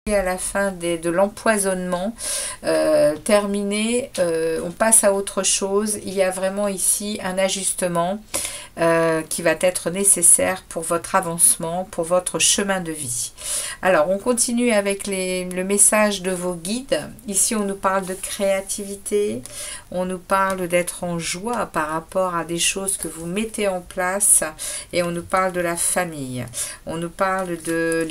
À la fin de l'empoisonnement terminé, on passe à autre chose. Il y a vraiment ici un ajustement qui va être nécessaire pour votre avancement, pour votre chemin de vie. Alors on continue avec le message de vos guides. Ici on nous parle de créativité, on nous parle d'être en joie par rapport à des choses que vous mettez en place, et on nous parle de la famille, on nous parle de...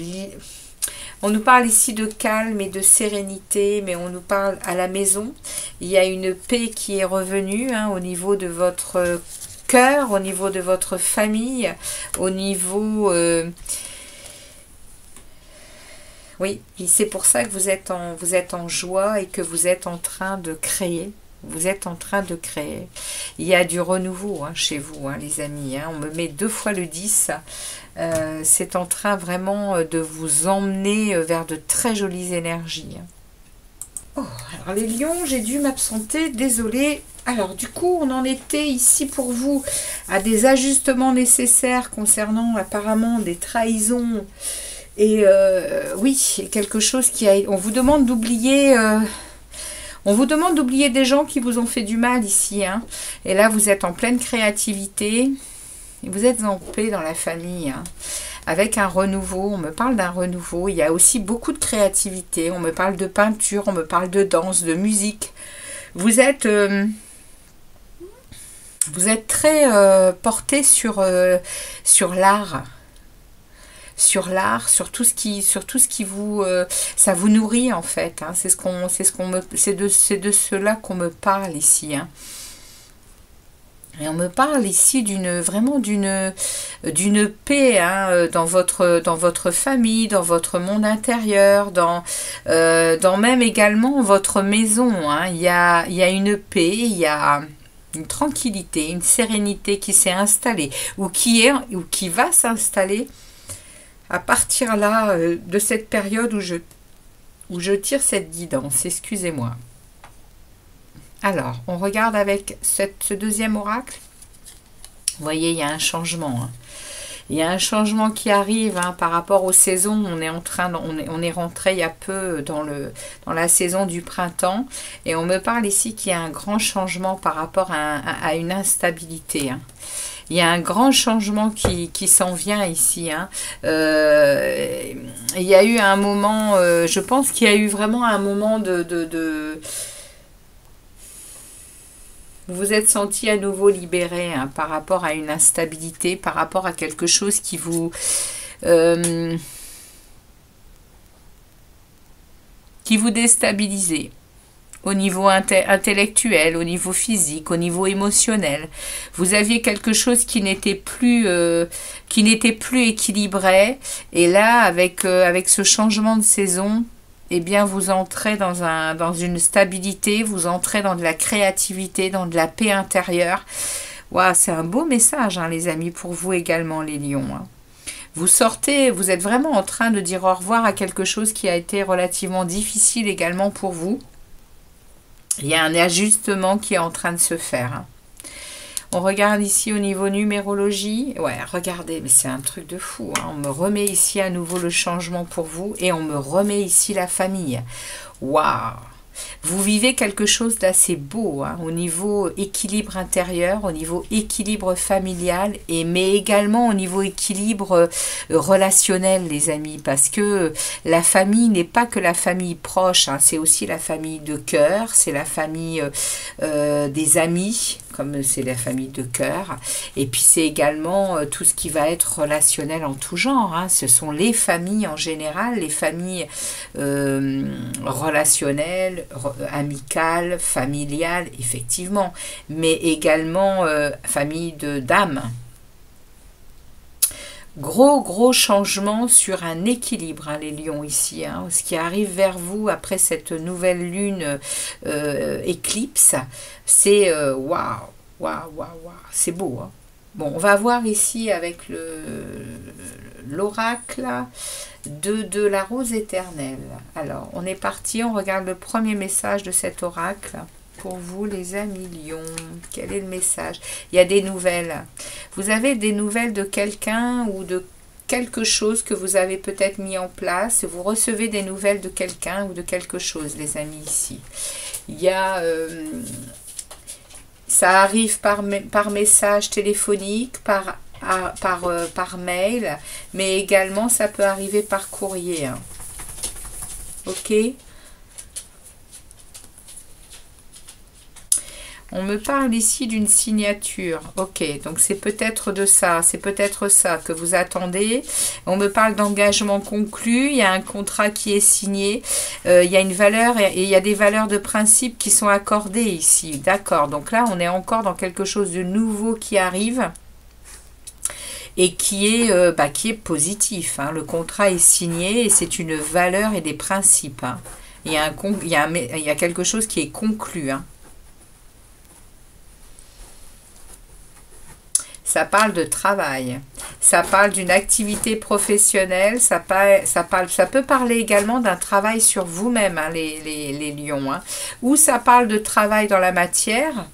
On nous parle ici de calme et de sérénité, mais on nous parle à la maison. Il y a une paix qui est revenue au niveau de votre cœur, au niveau de votre famille, au niveau... Oui, c'est pour ça que vous êtes en joie et que vous êtes en train de créer. Vous êtes en train de créer. Il y a du renouveau chez vous, les amis. On me met 2 fois le 10. C'est en train vraiment de vous emmener vers de très jolies énergies. Oh, alors les lions, j'ai dû m'absenter, désolée. Alors du coup, on en était ici pour vous à des ajustements nécessaires concernant apparemment des trahisons. Et oui, quelque chose qui a... On vous demande d'oublier... On vous demande d'oublier des gens qui vous ont fait du mal ici. Et là, vous êtes en pleine créativité. Et vous êtes en paix dans la famille. Avec un renouveau. On me parle d'un renouveau. Il y a aussi beaucoup de créativité. On me parle de peinture. On me parle de danse, de musique. Vous êtes très porté sur l'art. Sur tout ce qui vous ça vous nourrit en fait, c'est de cela qu'on me parle ici, et on me parle ici vraiment d'une paix dans votre famille, dans votre monde intérieur, dans même également votre maison, il y a une paix, il y a une tranquillité, une sérénité qui s'est installée ou qui va s'installer à partir là de cette période où je tire cette guidance. Excusez-moi. Alors, on regarde avec ce deuxième oracle. Vous voyez, il y a un changement. Il y a un changement qui arrive par rapport aux saisons. On est rentré il y a peu dans la saison du printemps. Et on me parle ici qu'il y a un grand changement par rapport à une instabilité. Il y a un grand changement qui s'en vient ici. Hein. Il y a eu un moment, je pense qu'il y a eu vraiment un moment vous vous êtes senti à nouveau libéré hein, par rapport à une instabilité, par rapport à quelque chose qui vous déstabilisait. Au niveau intellectuel, au niveau physique, au niveau émotionnel. Vous aviez quelque chose qui n'était plus équilibré. Et là, avec ce changement de saison, eh bien, vous entrez dans une stabilité, vous entrez dans de la créativité, dans de la paix intérieure. Waouh, c'est un beau message, hein, les amis, pour vous également, les lions. Hein. Vous sortez, vous êtes vraiment en train de dire au revoir à quelque chose qui a été relativement difficile également pour vous. Il y a un ajustement qui est en train de se faire. Hein. On regarde ici au niveau numérologie. Ouais, regardez, mais c'est un truc de fou. Hein. On me remet ici à nouveau le changement pour vous et on me remet ici la famille. Waouh! Vous vivez quelque chose d'assez beau hein, au niveau équilibre intérieur, au niveau équilibre familial, mais également au niveau équilibre relationnel, les amis, parce que la famille n'est pas que la famille proche, hein, c'est aussi la famille de cœur, c'est la famille des amis, comme c'est la famille de cœur, et puis c'est également tout ce qui va être relationnel en tout genre, hein. Ce sont les familles en général, les familles relationnelles, amicales, familiales, effectivement, mais également famille d'âme. Gros changement sur un équilibre, hein, les lions ici, hein, ce qui arrive vers vous après cette nouvelle lune éclipse, c'est waouh, c'est beau. Hein. Bon, on va voir ici avec l'oracle de la rose éternelle. Alors, on est parti, on regarde le premier message de cet oracle. Pour vous, les amis lions, quel est le message? Il y a des nouvelles. Vous avez des nouvelles de quelqu'un ou de quelque chose que vous avez peut-être mis en place. Vous recevez des nouvelles de quelqu'un ou de quelque chose, les amis, ici. Il y a... ça arrive par message téléphonique, par mail, mais également ça peut arriver par courrier. Hein. Ok? On me parle ici d'une signature. Ok, donc c'est peut-être de ça, c'est peut-être ça que vous attendez. On me parle d'engagement conclu, il y a un contrat qui est signé, il y a une valeur et il y a des valeurs de principe qui sont accordées ici. D'accord, donc là on est encore dans quelque chose de nouveau qui arrive et qui est positif. Hein. Le contrat est signé et c'est une valeur et des principes. Hein. Il y a quelque chose qui est conclu. Hein. Ça parle de travail, ça parle d'une activité professionnelle, ça peut parler également d'un travail sur vous-même, hein, les lions, hein, ou ça parle de travail dans la matière,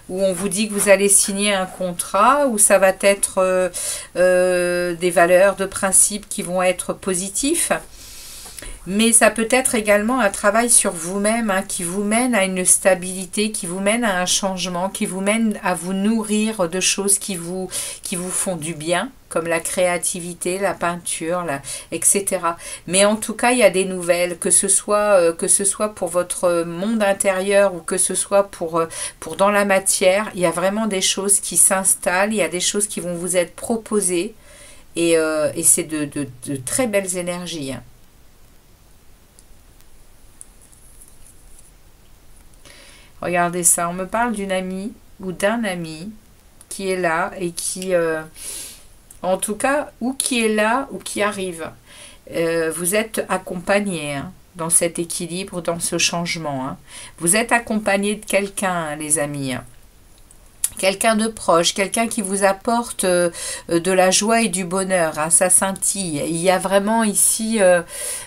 où on vous dit que vous allez signer un contrat, où ça va être des valeurs, de principes qui vont être positifs. Mais ça peut être également un travail sur vous-même hein, qui vous mène à une stabilité, qui vous mène à un changement, qui vous mène à vous nourrir de choses qui vous font du bien, comme la créativité, la peinture, etc. Mais en tout cas, il y a des nouvelles, que ce soit pour votre monde intérieur ou que ce soit pour dans la matière. Il y a vraiment des choses qui s'installent, il y a des choses qui vont vous être proposées et c'est de très belles énergies. Hein. Regardez ça, on me parle d'une amie ou d'un ami qui est là et qui, en tout cas, ou qui est là ou qui arrive. Vous êtes accompagné hein, dans cet équilibre, dans ce changement. Hein. Vous êtes accompagné de quelqu'un, hein, les amis. Hein. Quelqu'un de proche, quelqu'un qui vous apporte de la joie et du bonheur, hein, ça scintille. Il y a vraiment ici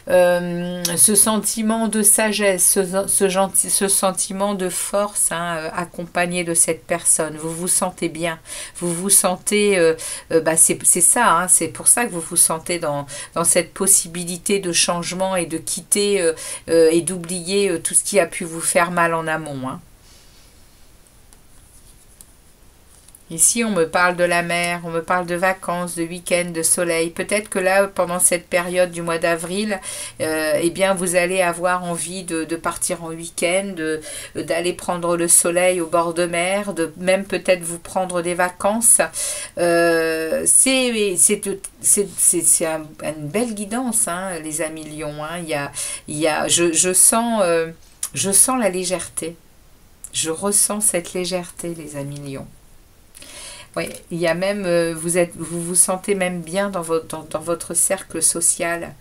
ce sentiment de sagesse, ce sentiment de force hein, accompagné de cette personne. Vous vous sentez bien, vous vous sentez, c'est ça, hein, c'est pour ça que vous vous sentez dans cette possibilité de changement et de quitter et d'oublier tout ce qui a pu vous faire mal en amont. Hein. Ici, on me parle de la mer, on me parle de vacances, de week-end, de soleil. Peut-être que là, pendant cette période du mois d'avril, eh bien, vous allez avoir envie de partir en week-end, d'aller prendre le soleil au bord de mer, de même peut-être vous prendre des vacances. C'est une belle guidance, hein, les amis lions. Hein. Je sens la légèreté. Je ressens cette légèreté, les amis lions. Oui, il y a même, vous vous sentez même bien dans votre cercle social,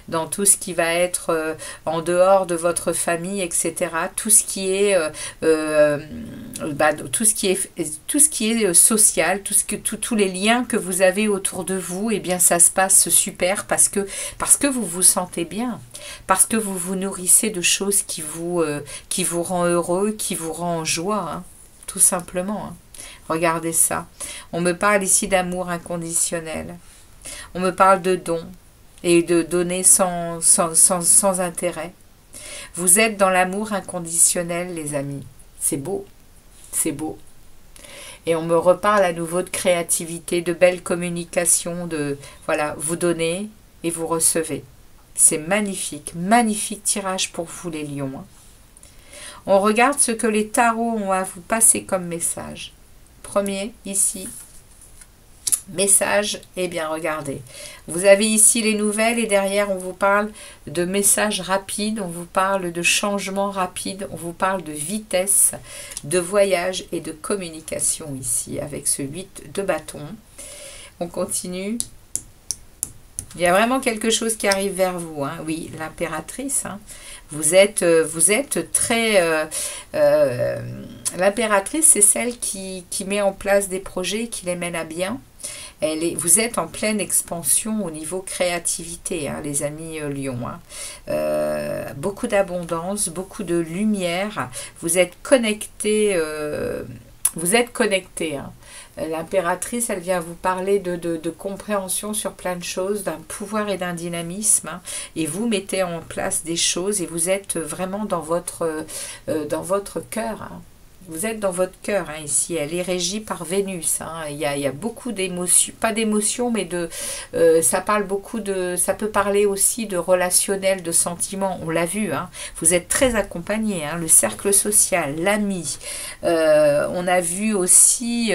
dans tout ce qui va être en dehors de votre famille, etc. Tout ce qui est, tout ce qui est social, tous les liens que vous avez autour de vous, eh bien, ça se passe super parce que vous vous sentez bien, parce que vous vous nourrissez de choses qui vous rend heureux, qui vous rend en joie, hein, tout simplement. Hein. Regardez ça. On me parle ici d'amour inconditionnel. On me parle de don et de donner sans intérêt. Vous êtes dans l'amour inconditionnel, les amis. C'est beau. C'est beau. Et on me reparle à nouveau de créativité, de belle communication, de voilà, vous donnez et vous recevez. C'est magnifique. Magnifique tirage pour vous, les lions. On regarde ce que les tarots ont à vous passer comme message. Premier, ici, message, eh bien regardez, vous avez ici les nouvelles et derrière on vous parle de messages rapides, on vous parle de changements rapides, on vous parle de vitesse, de voyage et de communication ici avec ce 8 de bâton. On continue. Il y a vraiment quelque chose qui arrive vers vous, hein. Oui, l'impératrice, hein. Vous êtes très... l'impératrice, c'est celle qui met en place des projets, qui les mène à bien. Vous êtes en pleine expansion au niveau créativité, hein, les amis lions. Hein. Beaucoup d'abondance, beaucoup de lumière. Vous êtes connectés. Hein. L'impératrice, elle vient vous parler de compréhension sur plein de choses, d'un pouvoir et d'un dynamisme, hein, et vous mettez en place des choses et vous êtes vraiment dans votre cœur. Hein. Vous êtes dans votre cœur, hein, ici. Elle est régie par Vénus. Hein. Il y a beaucoup d'émotions, pas d'émotions, mais ça parle beaucoup ça peut parler aussi de relationnel, de sentiments. On l'a vu. Hein. Vous êtes très accompagné. Hein. Le cercle social, l'ami. On a vu aussi.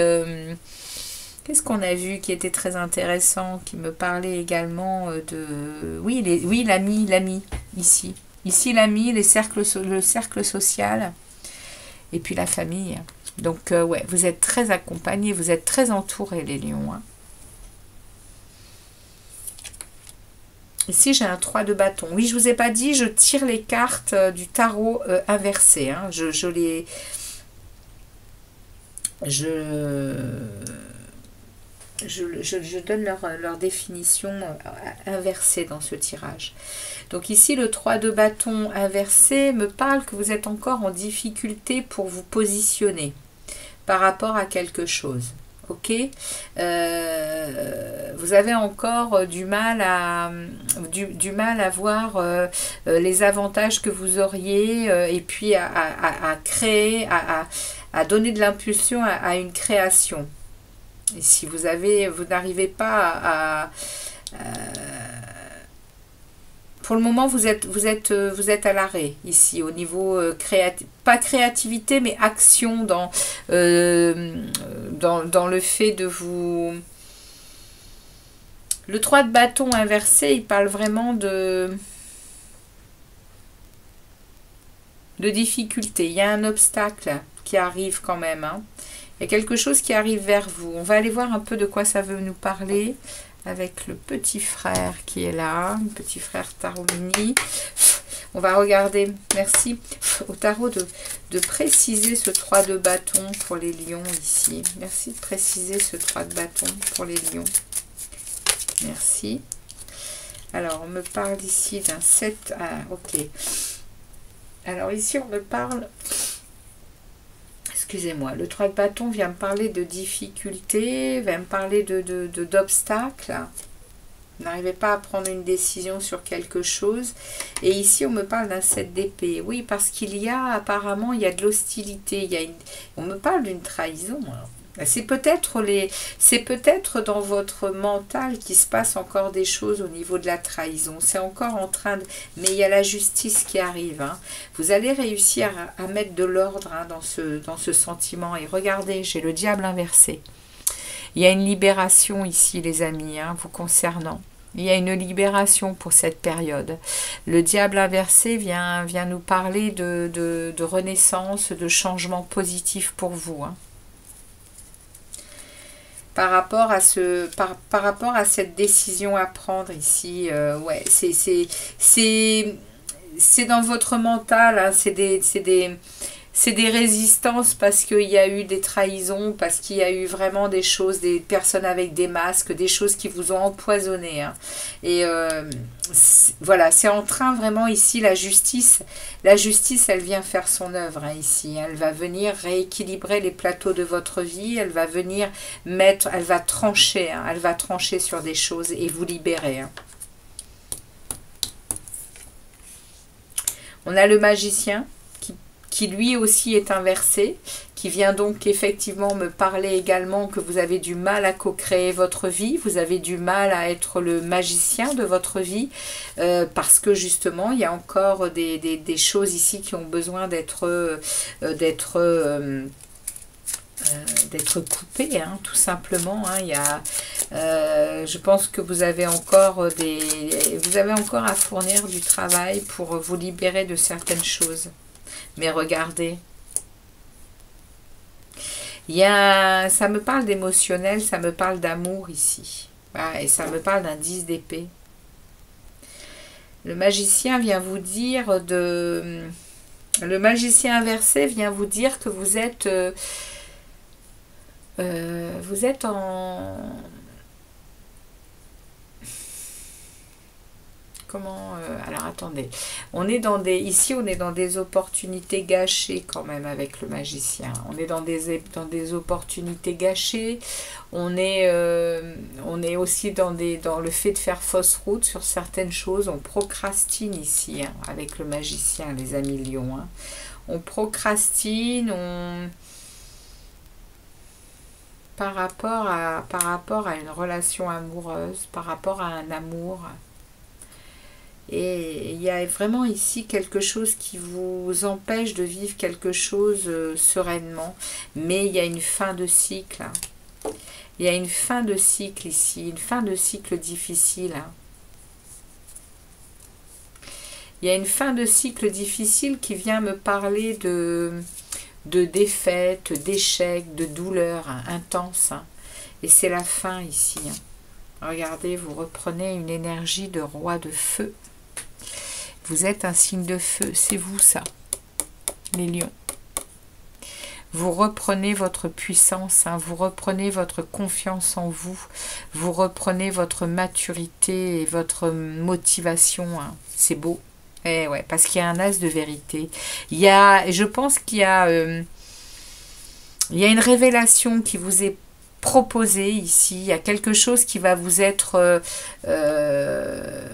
Qu'est-ce qu'on a vu qui était très intéressant, qui me parlait également de. Oui, l'ami ici. Ici, l'ami, le cercle social. Et puis la famille. Donc, ouais, vous êtes très accompagnés, vous êtes très entourés, les lions. Hein. Ici, j'ai un 3 de bâton. Oui, je ne vous ai pas dit, je tire les cartes du tarot inversé. Hein. Je donne leur définition inversée dans ce tirage. Donc ici, le 3 de bâton inversé me parle que vous êtes encore en difficulté pour vous positionner par rapport à quelque chose. Ok, vous avez encore du mal à voir les avantages que vous auriez et puis à créer, à donner de l'impulsion à une création. Et si vous n'arrivez pas pour le moment, vous êtes à l'arrêt ici au niveau pas créativité, mais action dans le fait de vous. Le 3 de bâton inversé, il parle vraiment de difficulté. Il y a un obstacle qui arrive quand même. Hein. Il y a quelque chose qui arrive vers vous. On va aller voir un peu de quoi ça veut nous parler avec le petit frère qui est là, le petit frère Tarot Mini. On va regarder, merci au tarot de préciser ce 3 de bâton pour les lions ici. Merci de préciser ce 3 de bâton pour les lions. Merci. Alors, on me parle ici d'un 7. Ah, ok. Alors, ici, on me parle. Excusez-moi, le 3 de bâton vient me parler de difficultés, vient me parler d'obstacles. Vous n'arrivez pas à prendre une décision sur quelque chose. Et ici, on me parle d'un 7 d'épée. Oui, parce qu'il y a, apparemment, il y a de l'hostilité. On me parle d'une trahison. Alors. C'est peut-être dans votre mental qu'il se passe encore des choses au niveau de la trahison. C'est encore en train de... Mais il y a la justice qui arrive. Hein. Vous allez réussir à mettre de l'ordre hein, dans ce sentiment. Et regardez, j'ai le diable inversé. Il y a une libération ici, les amis, hein, vous concernant. Il y a une libération pour cette période. Le diable inversé vient nous parler de renaissance, de changement positif pour vous. Hein. Par rapport à cette décision à prendre ici, ouais, c'est dans votre mental, hein, c'est des résistances parce qu'il y a eu des trahisons, parce qu'il y a eu vraiment des choses, des personnes avec des masques, des choses qui vous ont empoisonné. Hein. Et voilà, c'est en train vraiment ici, la justice, elle vient faire son œuvre hein, ici. Elle va venir rééquilibrer les plateaux de votre vie, elle va venir elle va trancher, hein, elle va trancher sur des choses et vous libérer. Hein. On a le magicien qui lui aussi est inversé, qui vient donc effectivement me parler également que vous avez du mal à co-créer votre vie, vous avez du mal à être le magicien de votre vie, parce que justement, il y a encore des choses ici qui ont besoin d'être coupées, hein, tout simplement. Hein. Il y a, je pense que vous avez encore à fournir du travail pour vous libérer de certaines choses. Mais regardez, ça me parle d'émotionnel, ça me parle d'amour ici. Voilà, et ça me parle d'un 10 d'épée. Le magicien vient vous dire le magicien inversé vient vous dire que vous êtes en... alors attendez, ici on est dans des opportunités gâchées quand même avec le magicien. On est dans des opportunités gâchées. On est aussi dans le fait de faire fausse route sur certaines choses. On procrastine ici hein, avec le magicien, les amis lions. Hein. On procrastine, par rapport à une relation amoureuse, par rapport à un amour. Et il y a vraiment ici quelque chose qui vous empêche de vivre quelque chose sereinement. Mais il y a une fin de cycle. Hein. Il y a une fin de cycle ici, une fin de cycle difficile. Hein. Il y a une fin de cycle difficile qui vient me parler de défaite, d'échec, de douleur hein, intense. Hein. Et c'est la fin ici. Hein. Regardez, vous reprenez une énergie de roi de feu. Vous êtes un signe de feu, c'est vous ça, les lions. Vous reprenez votre puissance, hein, vous reprenez votre confiance en vous, vous reprenez votre maturité et votre motivation, hein. C'est beau. Eh ouais, parce qu'il y a un as de vérité. Je pense qu'il y a une révélation qui vous est proposée ici. Il y a quelque chose qui va vous être... de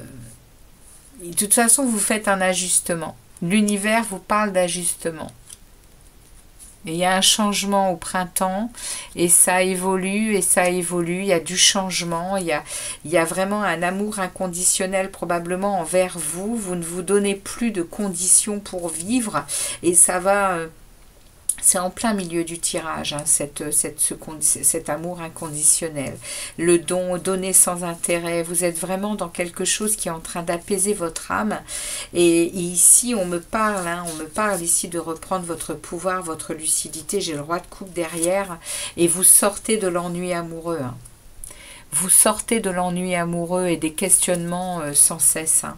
toute façon, vous faites un ajustement. L'univers vous parle d'ajustement. Et il y a un changement au printemps, et ça évolue, et ça évolue. Il y a du changement, il y a vraiment un amour inconditionnel probablement envers vous. Vous ne vous donnez plus de conditions pour vivre, et ça va... C'est en plein milieu du tirage, hein, cet amour inconditionnel. Le don, donner sans intérêt. Vous êtes vraiment dans quelque chose qui est en train d'apaiser votre âme. Et ici, on me parle ici de reprendre votre pouvoir, votre lucidité. J'ai le roi de coupe derrière. Et vous sortez de l'ennui amoureux. Hein. Vous sortez de l'ennui amoureux et des questionnements sans cesse. Hein.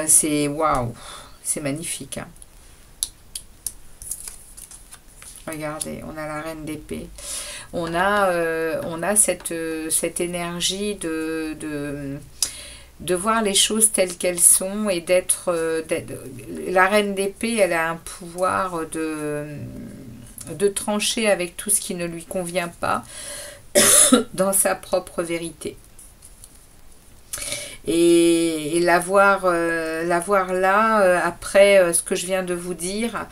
C'est waouh, c'est magnifique. Hein. Regardez, on a la reine d'épée. On a cette énergie de voir les choses telles qu'elles sont et d'être... la reine d'épée, elle a un pouvoir de trancher avec tout ce qui ne lui convient pas dans sa propre vérité. Et l'avoir là, après ce que je viens de vous dire,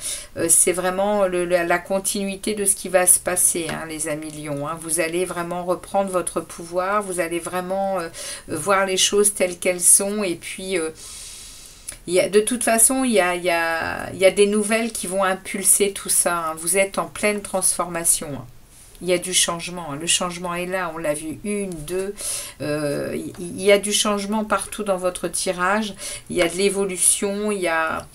c'est vraiment la continuité de ce qui va se passer, hein, les amis Lions. Hein. Vous allez vraiment reprendre votre pouvoir, vous allez vraiment voir les choses telles qu'elles sont, et puis de toute façon, il y a des nouvelles qui vont impulser tout ça. Hein. Vous êtes en pleine transformation. Hein. Il y a du changement. Le changement est là. On l'a vu, une, deux. Il y a du changement partout dans votre tirage. Il y a de l'évolution. Il y a...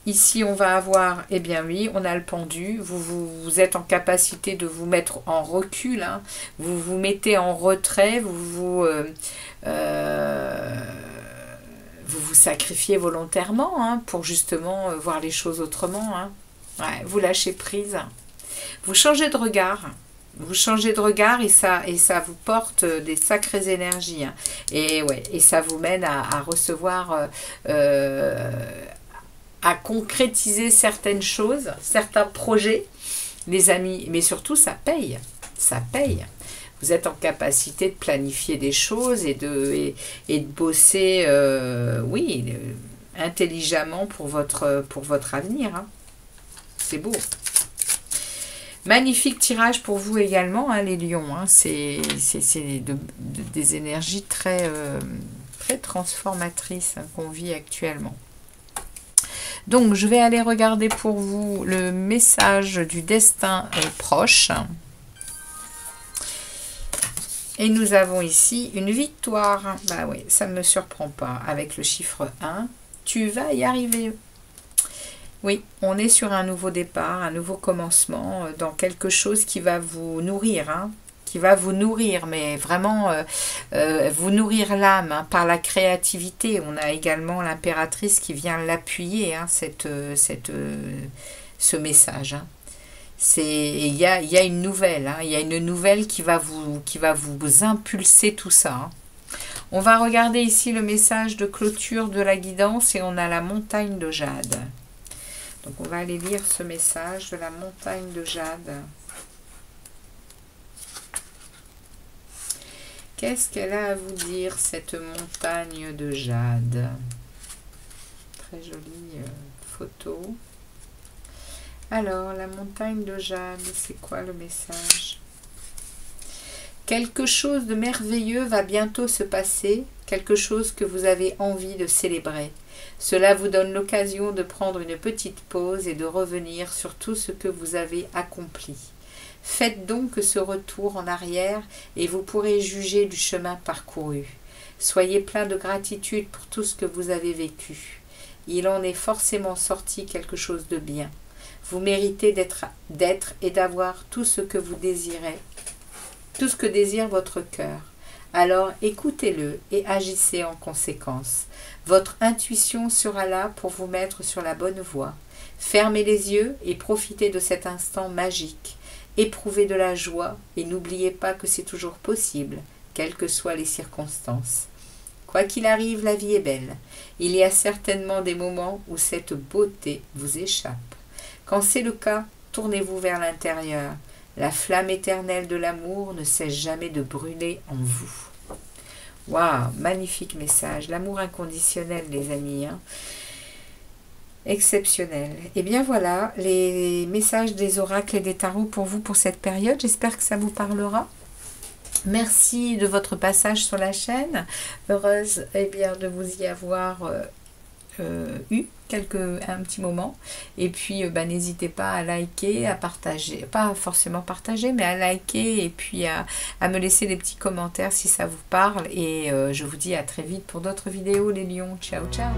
Ici, on va avoir, eh bien oui, on a le pendu. Vous êtes en capacité de vous mettre en recul. Hein. Vous vous mettez en retrait. Vous vous sacrifiez volontairement, hein, pour justement voir les choses autrement. Hein. Ouais, vous lâchez prise. Vous changez de regard. Vous changez de regard et ça vous porte des sacrées énergies. Hein. Et, ouais, et ça vous mène à recevoir, à concrétiser certaines choses, certains projets, les amis. Mais surtout, ça paye. Ça paye. Vous êtes en capacité de planifier des choses et de bosser, oui, intelligemment pour votre avenir. Hein. C'est beau. Magnifique tirage pour vous également, hein, les lions. Hein. C'est des énergies très, très transformatrices, hein, qu'on vit actuellement. Donc, je vais aller regarder pour vous le message du destin proche. Et nous avons ici une victoire. Bah oui, ça ne me surprend pas. Avec le chiffre 1, tu vas y arriver. Oui, on est sur un nouveau départ, un nouveau commencement, dans quelque chose qui va vous nourrir, hein, qui va vous nourrir, mais vraiment vous nourrir l'âme, hein, par la créativité. On a également l'impératrice qui vient l'appuyer, hein, ce message. Hein. Il y a une nouvelle, hein, il y a une nouvelle qui va vous impulser tout ça. Hein. On va regarder ici le message de clôture de la guidance et on a la montagne de jade. Donc on va aller lire ce message de la montagne de jade. Qu'est-ce qu'elle a à vous dire, cette montagne de jade? Très jolie photo. Alors, la montagne de jade, c'est quoi le message? Quelque chose de merveilleux va bientôt se passer, quelque chose que vous avez envie de célébrer. Cela vous donne l'occasion de prendre une petite pause et de revenir sur tout ce que vous avez accompli. Faites donc ce retour en arrière et vous pourrez juger du chemin parcouru. Soyez plein de gratitude pour tout ce que vous avez vécu. Il en est forcément sorti quelque chose de bien. Vous méritez d'être et d'avoir tout ce que vous désirez, tout ce que désire votre cœur. Alors écoutez-le et agissez en conséquence. Votre intuition sera là pour vous mettre sur la bonne voie. Fermez les yeux et profitez de cet instant magique. Éprouvez de la joie et n'oubliez pas que c'est toujours possible, quelles que soient les circonstances. Quoi qu'il arrive, la vie est belle. Il y a certainement des moments où cette beauté vous échappe. Quand c'est le cas, tournez-vous vers l'intérieur. La flamme éternelle de l'amour ne cesse jamais de brûler en vous. Waouh, magnifique message. L'amour inconditionnel, les amis. Hein. Exceptionnel. Et bien voilà, les messages des oracles et des tarots pour vous pour cette période. J'espère que ça vous parlera. Merci de votre passage sur la chaîne. Heureuse bien, de vous y avoir eu un petit moment. Et puis n'hésitez pas à liker, à partager, pas forcément partager, mais à liker et puis à me laisser des petits commentaires si ça vous parle. Et je vous dis à très vite pour d'autres vidéos les lions. Ciao ciao.